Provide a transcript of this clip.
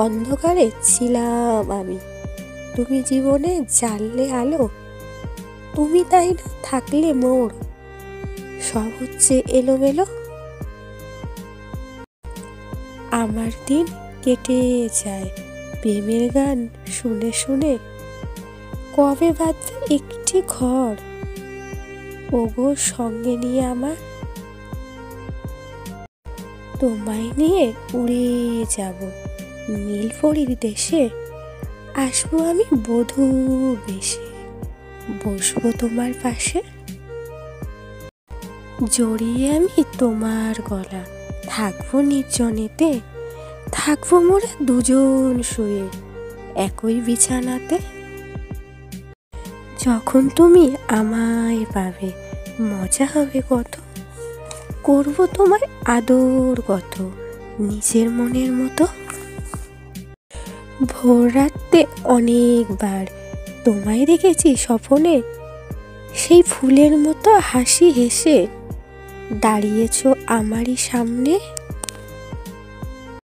অন্ধকারে ছিলাম আমি, তুমি জীবনে জ্বাললে আলো। তুমি তাই না থাকলে মোর সব হচ্ছে এলোমেলো। আমার দিন কেটে যায় প্রেমের গান শুনে শুনে, কবে বাঁধবে একটি ঘর ওগো সঙ্গে নিয়ে আমার। তোমায় নিয়ে উড়ে যাব নীলপরীর দেশে, আসবো আমি বধূ বেশে, বসবো তোমার পাশে। জড়িয়ে আমি তোমার গলা থাকবো নির্জনেতে, থাকবো মোরা দুজন শুয়ে একই বিছানাতে। যখন তুমি আমায় পাবে মজা হবে কত, করবো তোমায় আদর কত নিজের মনের মতো। ভোর রাতে অনেকবার তোমায় দেখেছি স্বপনে, সেই ফুলের মতো হাসি হেসে দাঁড়িয়েছো আমারই সামনে।